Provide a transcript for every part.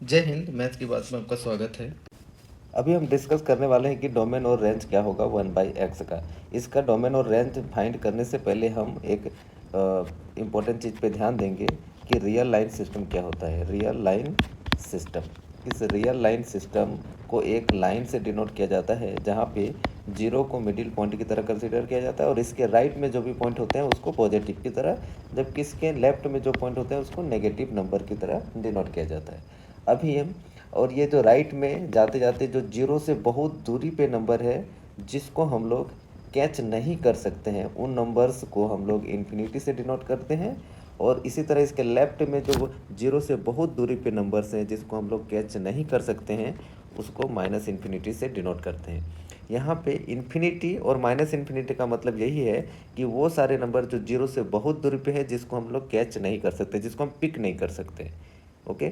जय हिंद। मैथ की बात में आपका स्वागत है। अभी हम डिस्कस करने वाले हैं कि डोमेन और रेंज क्या होगा 1/x का। इसका डोमेन और रेंज फाइंड करने से पहले हम एक इम्पोर्टेंट चीज़ पे ध्यान देंगे कि रियल लाइन सिस्टम क्या होता है। रियल लाइन सिस्टम, इस रियल लाइन सिस्टम को एक लाइन से डिनोट किया जाता है जहाँ पे जीरो को मिडिल पॉइंट की तरह कंसीडर किया जाता है और इसके राइट में जो भी पॉइंट होते हैं उसको पॉजिटिव की तरह, जबकि इसके लेफ्ट में जो पॉइंट होते हैं उसको नेगेटिव नंबर की तरह डिनोट किया जाता है। अभी हम और ये जो राइट में जाते जाते जो जीरो से बहुत दूरी पे नंबर है जिसको हम लोग कैच नहीं कर सकते हैं, उन नंबर्स को हम लोग इन्फिनिटी से डिनोट करते हैं। और इसी तरह इसके लेफ्ट में जो जीरो से बहुत दूरी पे नंबर्स हैं जिसको हम लोग कैच नहीं कर सकते हैं उसको माइनस इन्फिनिटी से डिनोट करते हैं। यहाँ पे इन्फिनिटी और माइनस इन्फिनिटी का मतलब यही है कि वो सारे नंबर जो जीरो से बहुत दूरी पे है जिसको हम लोग कैच नहीं कर सकते, जिसको हम पिक नहीं कर सकते। ओके,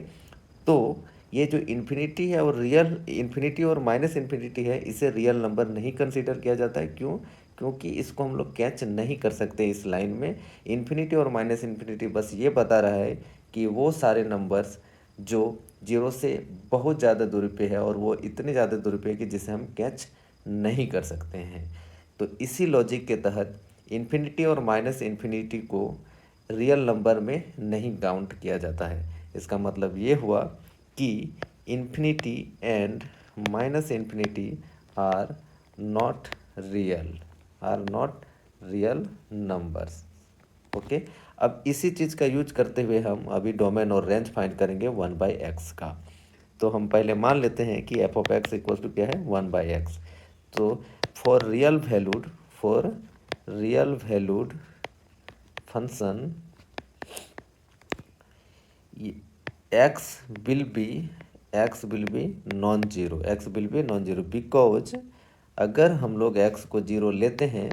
तो ये जो इन्फिनिटी है और रियल इन्फिनिटी और माइनस इन्फिनिटी है इसे रियल नंबर नहीं कंसीडर किया जाता है। क्यों? क्योंकि इसको हम लोग कैच नहीं कर सकते इस लाइन में। इन्फिनिटी और माइनस इन्फिनिटी बस ये बता रहा है कि वो सारे नंबर्स जो जीरो से बहुत ज़्यादा दूरी पे है और वो इतने ज़्यादा दूरी पे है कि जिसे हम कैच नहीं कर सकते हैं। तो इसी लॉजिक के तहत इन्फिनिटी और माइनस इन्फिनिटी को रियल नंबर में नहीं काउंट किया जाता है। इसका मतलब ये हुआ कि infinity and minus infinity are not real, are not real numbers. Okay, अब इसी चीज़ का यूज करते हुए हम अभी डोमेन और रेंज फाइंड करेंगे 1/x का। तो हम पहले मान लेते हैं कि F of X equal to क्या है 1/x। तो for real valued function x will be non-zero, x will be non-zero because अगर हम लोग x को जीरो लेते हैं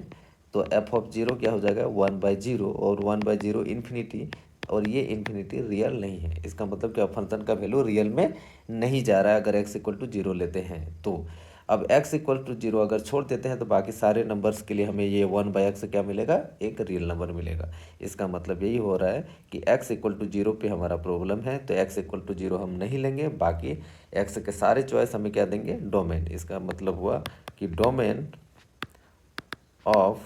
तो एफ ऑफ जीरो क्या हो जाएगा 1/0 और 1/0 इन्फिनिटी, और ये इन्फिनिटी रियल नहीं है। इसका मतलब क्या फंक्शन का वैल्यू रियल में नहीं जा रहा है अगर x इक्वल टू जीरो लेते हैं तो। अब x इक्वल टू जीरो अगर छोड़ देते हैं तो बाकी सारे नंबर्स के लिए हमें ये 1/x क्या मिलेगा, एक रियल नंबर मिलेगा। इसका मतलब यही हो रहा है कि x इक्वल टू जीरो पे हमारा प्रॉब्लम है तो x इक्वल टू जीरो हम नहीं लेंगे, बाकी x के सारे चॉइस हमें क्या देंगे, डोमेन। इसका मतलब हुआ कि domain of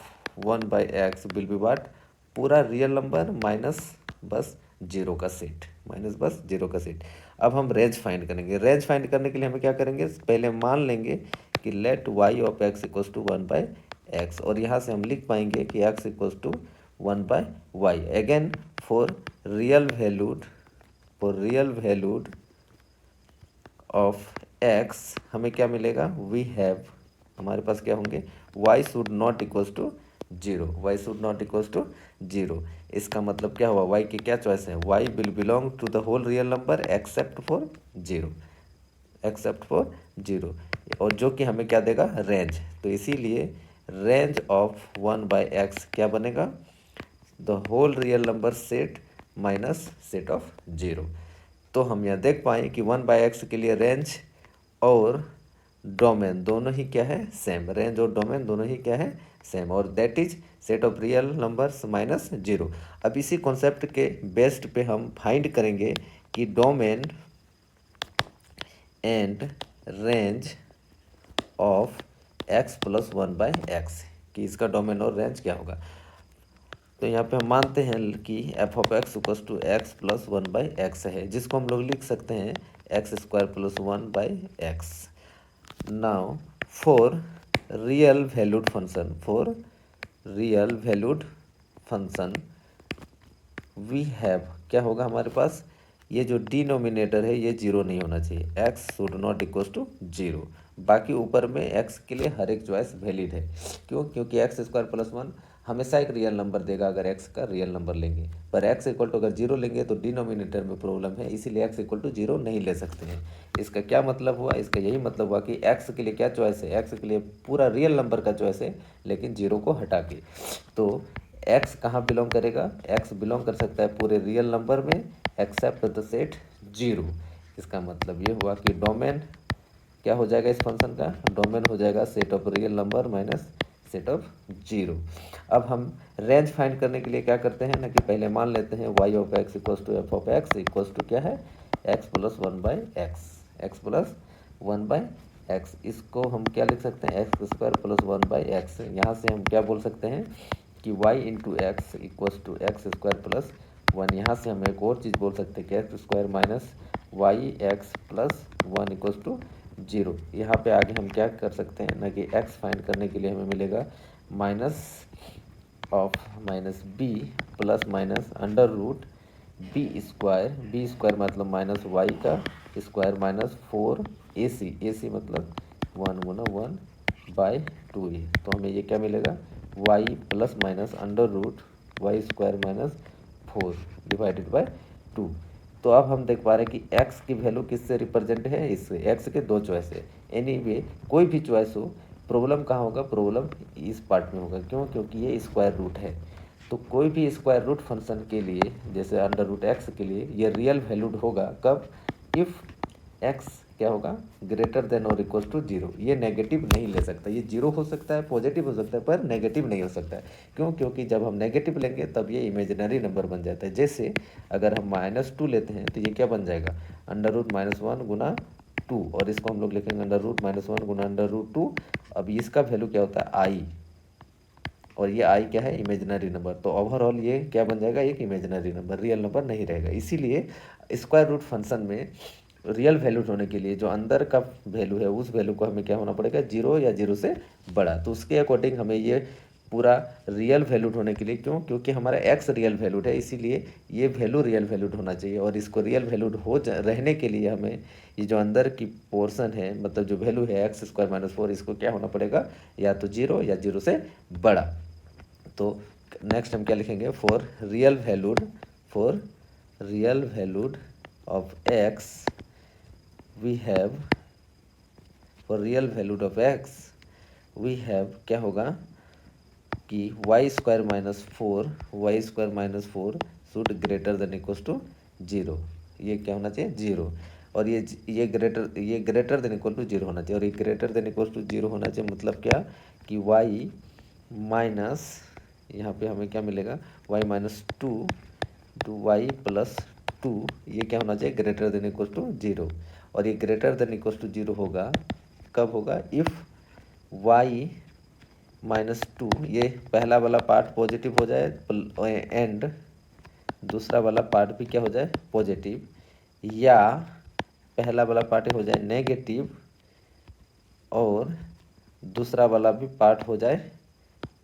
1/x will be what, पूरा रियल नंबर माइनस बस जीरो का सेट, माइनस बस जीरो का सेट। अब हम रेंज फाइंड करेंगे। रेंज फाइंड करने के लिए हमें क्या करेंगे, पहले मान लेंगे कि let y of x equals to 1/x, और यहाँ से हम लिख पाएंगे कि x equals to 1/y। Again for real valued of x हमें क्या मिलेगा, वी हैव, हमारे पास क्या होंगे, y should not equals to zero, y should not equals to zero. इसका मतलब क्या हुआ, y की क्या चॉइस है, y will belong to the whole real number except for zero, except for zero, और जो कि हमें क्या देगा, रेंज। तो इसीलिए रेंज ऑफ 1/x क्या बनेगा, the whole real number set minus set of zero. तो हम यहाँ देख पाएँ कि 1/x के लिए रेंज और डोमेन दोनों ही क्या है, सेम। रेंज और डोमेन दोनों ही क्या है, सेम, और that is set of real numbers minus zero. अब इसी कॉन्सेप्ट के बेस्ड पे हम फाइंड करेंगे कि domain and range of x plus 1/x, कि इसका डोमेन और रेंज क्या होगा। तो यहाँ पे हम मानते हैं कि F of X equals to X plus 1/x है, जिसको हम लोग लिख सकते हैं x² plus 1/x। Now for real valued function we have, क्या होगा हमारे पास, ये जो डिनोमिनेटर है ये जीरो नहीं होना चाहिए, x should not equals to zero. बाकी ऊपर में x के लिए हर एक चॉइस वैलिड है। क्यों? क्योंकि x² प्लस 1 हमेशा एक रियल नंबर देगा अगर x का रियल नंबर लेंगे, पर x इक्वल टू अगर जीरो लेंगे तो डिनोमिनेटर में प्रॉब्लम है, इसीलिए x इक्वल टू जीरो नहीं ले सकते हैं। इसका क्या मतलब हुआ, इसका यही मतलब हुआ कि x के लिए क्या चॉइस है, x के लिए पूरा रियल नंबर का चॉइस है लेकिन जीरो को हटा के। तो x कहाँ बिलोंग करेगा, x बिलोंग कर सकता है पूरे रियल नंबर में एक्सेप्ट द सेट जीरो। इसका मतलब ये हुआ कि डोमेन क्या हो जाएगा इस फंक्शन का, डोमेन हो जाएगा set of real number minus set of zero. अब हम रेंज फाइंड करने के लिए क्या करते हैं ना, कि पहले मान लेते हैं y of x equals to F of X equals to क्या है, X plus one by X, X plus one by X. इसको हम क्या लिख सकते हैं, X square plus one by X. यहाँ से हम क्या बोल सकते हैं कि Y into X equals to X square plus one. यहाँ से हम एक और चीज़ बोल सकते हैं कि X square minus Y X plus one equals to zero. यहाँ पे आगे हम क्या कर सकते हैं ना कि एक्स फाइंड करने के लिए हमें मिलेगा minus of minus B plus minus under root B square मतलब माइनस वाई का square minus four A C मतलब वन गुना वन बाई टू ए। तो हमें ये क्या मिलेगा, Y plus minus under root Y square minus four divided by two. तो अब हम देख पा रहे हैं कि x की वैल्यू किससे रिप्रेजेंट है, इससे। x के दो चॉइस है, एनीवे कोई भी चॉइस हो, प्रॉब्लम कहाँ होगा, प्रॉब्लम इस पार्ट में होगा। क्यों, क्योंकि ये स्क्वायर रूट है। तो कोई भी स्क्वायर रूट फंक्शन के लिए, जैसे अंडर रूट एक्स के लिए, ये रियल वैल्यूड होगा कब, इफ़ एक्स क्या होगा, ग्रेटर देन और इक्वल टू जीरो। ये नेगेटिव नहीं ले सकता, ये जीरो हो सकता है, पॉजिटिव हो सकता है, पर नेगेटिव नहीं हो सकता है। क्यों, क्योंकि जब हम नेगेटिव लेंगे तब ये इमेजिनरी नंबर बन जाता है। जैसे अगर हम माइनस टू लेते हैं तो ये क्या बन जाएगा, अंडर रूट माइनस वन गुना टू, और इसको हम लोग लिखेंगे अंडर रूट माइनस वन गुना अंडर रूट टू। अब इसका वैल्यू क्या होता है, आई, और ये आई क्या है, इमेजिनरी नंबर। तो ओवरऑल ये क्या बन जाएगा, एक इमेजिनरी नंबर, रियल नंबर नहीं रहेगा। इसीलिए स्क्वायर रूट फंक्शन में रियल वैल्यूड होने के लिए जो अंदर का वैल्यू है उस वैल्यू को हमें क्या होना पड़ेगा, जीरो या जीरो से बड़ा। तो उसके अकॉर्डिंग हमें ये पूरा रियल वैल्यूड होने के लिए, क्यों, क्योंकि हमारा एक्स रियल वैल्यूड है, इसीलिए ये वैल्यू रियल वैल्यूड होना चाहिए। और इसको रियल वैल्यूड रहने के लिए हमें ये जो अंदर की पोर्शन है, मतलब जो वैल्यू है एक्स स्क्वायर माइनस फोर, इसको क्या होना पड़ेगा, या तो जीरो या जीरो से बड़ा। तो नेक्स्ट हम क्या लिखेंगे, for real valued of X we have, for real valued of X we have क्या होगा कि Y square minus four should greater than equals to zero. ये क्या होना चाहिए, जीरो। और ये greater than equal to zero होना चाहिए। और ये greater than equal to zero होना चाहिए मतलब क्या, कि वाई माइनस, यहाँ पे हमें क्या मिलेगा, Y minus two two Y plus two, ये क्या होना चाहिए, greater than equal to zero. और ये greater than equal to zero होगा कब होगा, इफ़ वाई माइनस टू, ये पहला वाला पार्ट पॉजिटिव हो जाए एंड दूसरा वाला पार्ट भी क्या हो जाए, पॉजिटिव, या पहला वाला पार्ट हो जाए नेगेटिव और दूसरा वाला भी पार्ट हो जाए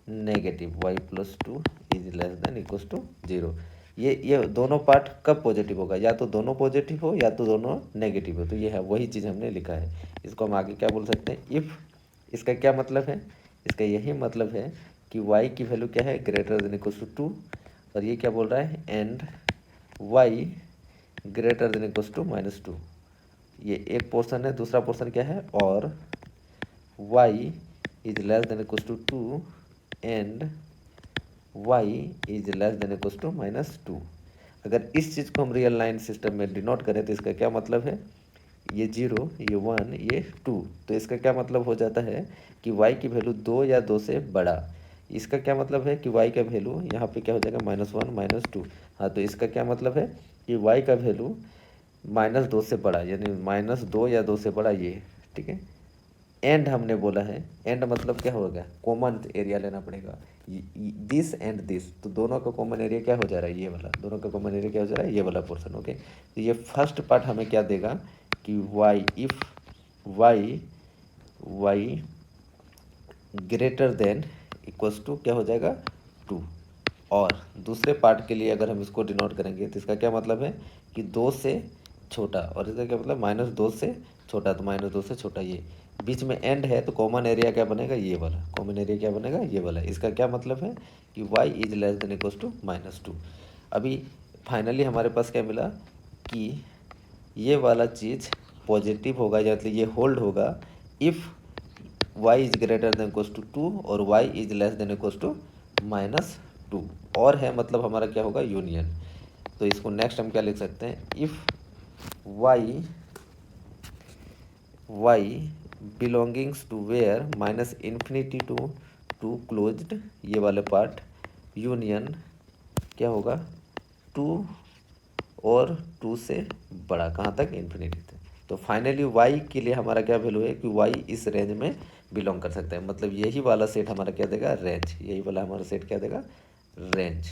negative, Y plus two is less than equal to zero. ये दोनों पार्ट कब पॉजिटिव होगा, या तो दोनों पॉजिटिव हो या तो दोनों नेगेटिव हो। तो ये है वही चीज़ हमने लिखा है। इसको हम आगे क्या बोल सकते हैं, इफ़, इसका क्या मतलब है, इसका यही मतलब है कि y की वैल्यू क्या है, greater than equal to two, और ये क्या बोल रहा है, and y greater than equal to minus two. ये एक पोर्शन है, दूसरा पोर्शन क्या है, और y is less than equal to two and y is less than equal to minus two. अगर इस चीज़ को हम रियल लाइन सिस्टम में डिनोट करें तो इसका क्या मतलब है, ये जीरो, ये वन, ये टू। तो इसका क्या मतलब हो जाता है कि y की वैल्यू दो या दो से बड़ा। इसका क्या मतलब है कि y का वैल्यू यहाँ पे क्या हो जाएगा, माइनस वन माइनस टू। हाँ, तो इसका क्या मतलब है कि y का वैल्यू माइनस दो से बड़ा, यानी माइनस दो या दो से बड़ा, ये ठीक है। एंड हमने बोला है, एंड मतलब क्या होगा, कॉमन एरिया लेना पड़ेगा, दिस एंड दिस। तो दोनों का कॉमन एरिया क्या हो जा रहा है, ये वाला, दोनों का कॉमन एरिया क्या हो जा रहा है, ये वाला पोर्शन। ओके, तो ये फर्स्ट पार्ट हमें क्या देगा कि y, if y greater than equals to क्या हो जाएगा, टू। और दूसरे पार्ट के लिए अगर हम इसको डिनोट करेंगे तो इसका क्या मतलब है कि दो से छोटा, और इसका क्या मतलब माइनस दो से छोटा, तो माइनस दो से छोटा। ये बीच में एंड है तो कॉमन एरिया क्या बनेगा, ये वाला कॉमन एरिया क्या बनेगा, ये वाला। इसका क्या मतलब है कि y is less than equals to minus two. अभी फाइनली हमारे पास क्या मिला कि ये वाला चीज़ पॉजिटिव होगा, या मतलब ये होल्ड होगा if y is greater than equals to two और y is less than equals to minus two. और है मतलब हमारा क्या होगा, यूनियन। तो इसको नेक्स्ट हम क्या लिख सकते हैं, if y belongings to where minus infinity to closed, ये वाले पार्ट, यूनियन क्या होगा, टू और 2 से बड़ा, कहाँ तक, इन्फिनिटी तक। तो फाइनली y के लिए हमारा क्या वैल्यू है कि y इस रेंज में बिलोंग कर सकता है, मतलब यही वाला सेट हमारा क्या देगा, रेंज, यही वाला हमारा सेट क्या देगा, रेंज।